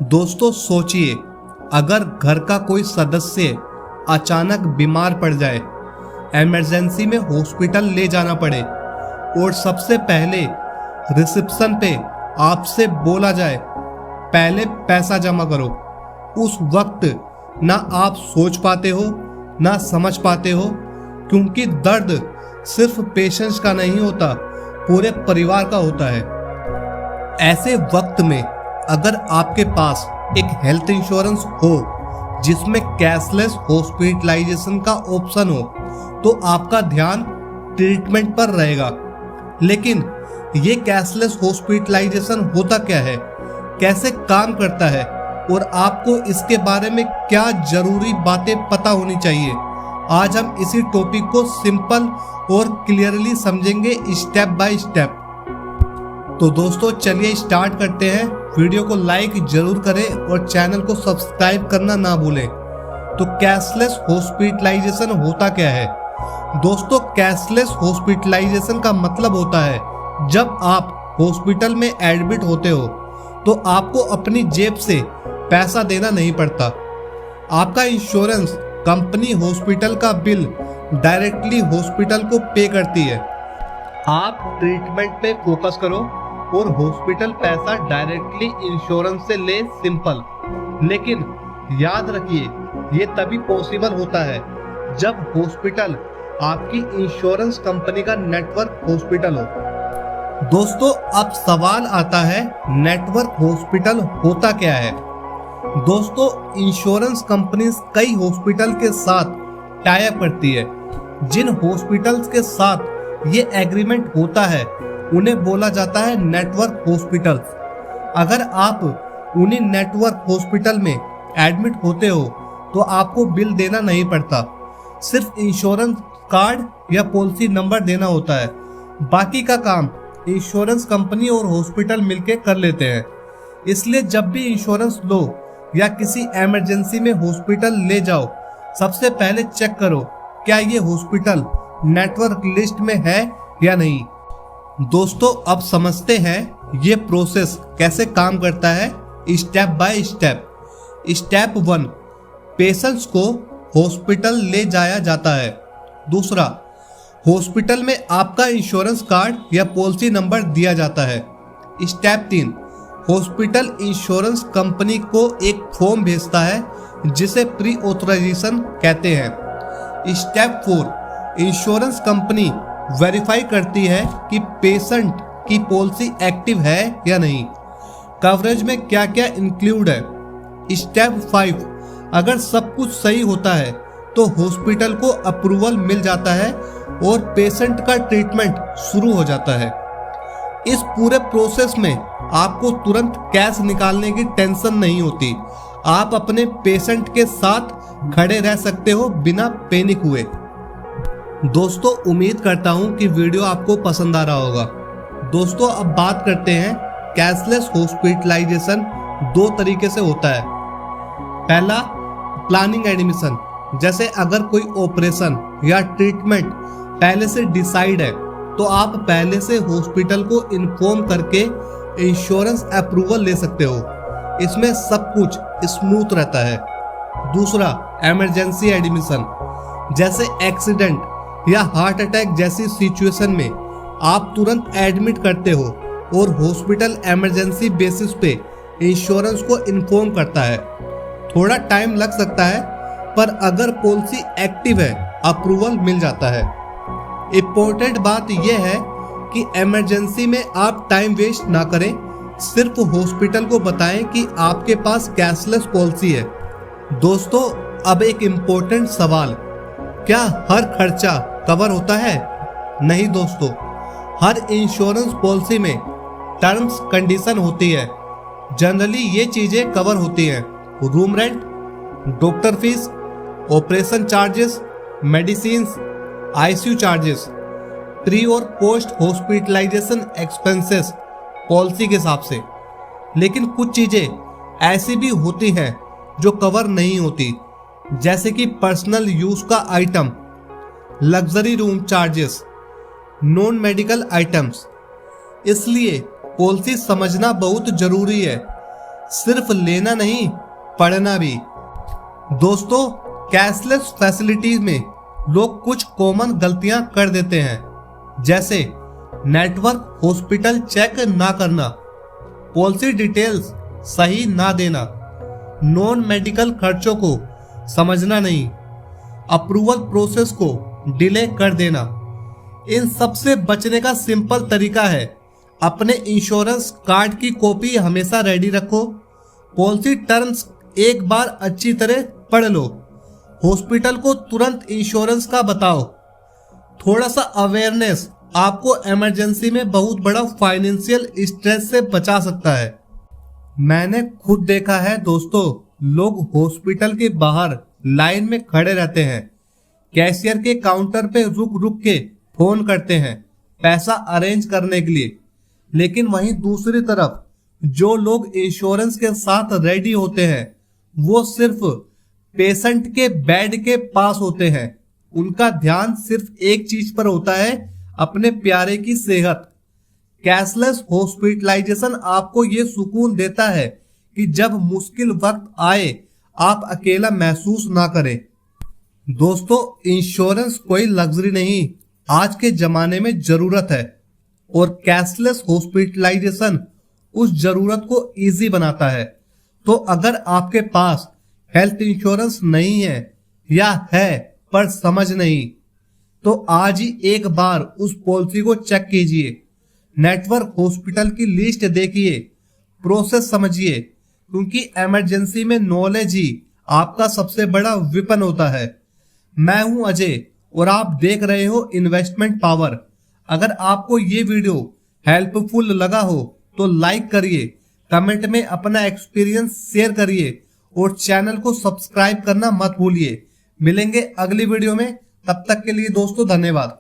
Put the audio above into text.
दोस्तों सोचिए, अगर घर का कोई सदस्य अचानक बीमार पड़ जाए, इमरजेंसी में हॉस्पिटल ले जाना पड़े और सबसे पहले रिसेप्शन पे आपसे बोला जाए पहले पैसा जमा करो, उस वक्त ना आप सोच पाते हो ना समझ पाते हो, क्योंकि दर्द सिर्फ पेशेंट्स का नहीं होता, पूरे परिवार का होता है। ऐसे वक्त में अगर आपके पास एक हेल्थ इंश्योरेंस हो जिसमें कैशलेस हॉस्पिटलाइजेशन का ऑप्शन हो, तो आपका ध्यान ट्रीटमेंट पर रहेगा। लेकिन ये कैशलेस हॉस्पिटलाइजेशन होता क्या है, कैसे काम करता है और आपको इसके बारे में क्या जरूरी बातें पता होनी चाहिए, आज हम इसी टॉपिक को सिंपल और क्लियरली समझेंगे स्टेप बाय स्टेप। तो दोस्तों चलिए स्टार्ट करते हैं। वीडियो को लाइक जरूर करें और चैनल को सब्सक्राइब करना ना भूलें। तो कैशलेस हॉस्पिटलाइजेशन होता क्या है? दोस्तों कैशलेस हॉस्पिटलाइजेशन का मतलब होता है जब आप हॉस्पिटल में एडमिट होते हो तो आपको अपनी जेब से पैसा देना नहीं पड़ता। आपका इंश्योरेंस कंपनी हॉस्पिटल का बिल डायरेक्टली हॉस्पिटल को पे करती है। आप ट्रीटमेंट पे फोकस करो और हॉस्पिटल पैसा डायरेक्टली इंश्योरेंस से ले, सिंपल। लेकिन याद रखिए, ये तभी पॉसिबल होता है जब हॉस्पिटल आपकी इंश्योरेंस कंपनी का नेटवर्क हॉस्पिटल हो। दोस्तों अब सवाल आता है, नेटवर्क हॉस्पिटल होता क्या है? दोस्तों इंश्योरेंस कंपनीज कई हॉस्पिटल के साथ टाई अप करती है। जिन हॉस्पिटल्स के साथ ये एग्रीमेंट होता है उन्हें बोला जाता है नेटवर्क हॉस्पिटल्स। अगर आप उन्हीं नेटवर्क हॉस्पिटल में एडमिट होते हो तो आपको बिल देना नहीं पड़ता, सिर्फ इंश्योरेंस कार्ड या पॉलिसी नंबर देना होता है। बाकी का काम इंश्योरेंस कंपनी और हॉस्पिटल मिलकर कर लेते हैं। इसलिए जब भी इंश्योरेंस लो या किसी इमरजेंसी में हॉस्पिटल ले जाओ, सबसे पहले चेक करो क्या ये हॉस्पिटल नेटवर्क लिस्ट में है या नहीं। दोस्तों अब समझते हैं ये प्रोसेस कैसे काम करता है step by step. Step 1, patients को हॉस्पिटल ले जाया जाता है। दूसरा, हॉस्पिटल में आपका इंश्योरेंस कार्ड या पॉलिसी नंबर दिया जाता है। स्टेप 3, हॉस्पिटल इंश्योरेंस कंपनी को एक फॉर्म भेजता है जिसे प्री ऑथराइजेशन कहते हैं। स्टेप 4, इंश्योरेंस कंपनी वेरीफाई करती है कि पेशेंट की पॉलिसी एक्टिव है या नहीं, कवरेज में क्या क्या इंक्लूड है। स्टेप 5, अगर सब कुछ सही होता है तो हॉस्पिटल को अप्रूवल मिल जाता है और पेशेंट का ट्रीटमेंट शुरू हो जाता है। इस पूरे प्रोसेस में आपको तुरंत कैश निकालने की टेंशन नहीं होती। आप अपने पेशेंट के साथ खड़े रह सकते हो बिना पैनिक हुए। दोस्तों उम्मीद करता हूं कि वीडियो आपको पसंद आ रहा होगा। दोस्तों अब बात करते हैं, कैशलेस हॉस्पिटलाइजेशन 2 तरीके से होता है। पहला, प्लानिंग एडमिशन, जैसे अगर कोई ऑपरेशन या ट्रीटमेंट पहले से डिसाइड है तो आप पहले से हॉस्पिटल को इन्फॉर्म करके इंश्योरेंस अप्रूवल ले सकते हो। इसमें सब कुछ स्मूथ रहता है। दूसरा, इमरजेंसी एडमिशन, जैसे एक्सीडेंट या हार्ट अटैक जैसी सिचुएशन में आप तुरंत एडमिट करते हो और हॉस्पिटल इमरजेंसी बेसिस पे इंश्योरेंस को इन्फॉर्म करता है। थोड़ा टाइम लग सकता है, पर अगर पॉलिसी एक्टिव है अप्रूवल मिल जाता है। इम्पोर्टेंट बात यह है कि इमरजेंसी में आप टाइम वेस्ट ना करें, सिर्फ हॉस्पिटल को बताएं कि आपके पास कैशलेस पॉलिसी है। दोस्तों अब एक इम्पोर्टेंट सवाल, क्या हर खर्चा कवर होता है? नहीं दोस्तों, हर इंश्योरेंस पॉलिसी में टर्म्स कंडीशन होती है। जनरली ये चीजें कवर होती हैं, room rent, doctor fees, operation charges, medicines, ICU charges, pre और पोस्ट हॉस्पिटलाइजेशन एक्सपेंसेस पॉलिसी के हिसाब से। लेकिन कुछ चीजें ऐसी भी होती हैं जो कवर नहीं होती, जैसे कि पर्सनल यूज का item, luxury room charges, non medical items. इसलिए पॉलिसी समझना बहुत जरूरी है। सिर्फ लेना नहीं, पढ़ना भी। दोस्तों, कैशलेस फैसिलिटीज में लोग कुछ कॉमन गलतियां कर देते हैं, जैसे नेटवर्क हॉस्पिटल चेक ना करना, पॉलिसी डिटेल्स सही ना देना, नॉन मेडिकल खर्चों को समझना नहीं, अप्रूवल प्रोसेस को डिले कर देना। इन सब से बचने का सिंपल तरीका है, अपने इंश्योरेंस कार्ड की कॉपी हमेशा रेडी रखो, पॉलिसी टर्म्स एक बार अच्छी तरह पढ़ लो, हॉस्पिटल को तुरंत इंश्योरेंस का बताओ। थोड़ा सा अवेयरनेस आपको इमरजेंसी में बहुत बड़ा फाइनेंशियल स्ट्रेस से बचा सकता है। मैंने खुद देखा है दोस्तों, लोग हॉस्पिटल के बाहर लाइन में खड़े रहते हैं, कैशियर के काउंटर पे रुक रुक के फोन करते हैं पैसा अरेंज करने के लिए, लेकिन वहीं दूसरी तरफ जो लोग इंश्योरेंस के साथ रेडी होते हैं वो सिर्फ पेशेंट के बेड के पास होते हैं। उनका ध्यान सिर्फ एक चीज पर होता है, अपने प्यारे की सेहत। कैशलेस हॉस्पिटलाइजेशन आपको ये सुकून देता है कि जब मुश्किल वक्त आए आप अकेला महसूस ना करें। दोस्तों, इंश्योरेंस कोई लग्जरी नहीं, आज के जमाने में जरूरत है, और कैशलेस हॉस्पिटलाइजेशन उस जरूरत को इजी बनाता है। तो अगर आपके पास हेल्थ इंश्योरेंस नहीं है या है पर समझ नहीं, तो आज ही एक बार उस पॉलिसी को चेक कीजिए, नेटवर्क हॉस्पिटल की लिस्ट देखिए, प्रोसेस समझिए, क्योंकि इमरजेंसी में नॉलेज ही आपका सबसे बड़ा वेपन होता है। मैं हूं अजय और आप देख रहे हो इन्वेस्टमेंट पावर। अगर आपको ये वीडियो हेल्पफुल लगा हो तो लाइक करिए, कमेंट में अपना एक्सपीरियंस शेयर करिए और चैनल को सब्सक्राइब करना मत भूलिए। मिलेंगे अगली वीडियो में, तब तक के लिए दोस्तों धन्यवाद।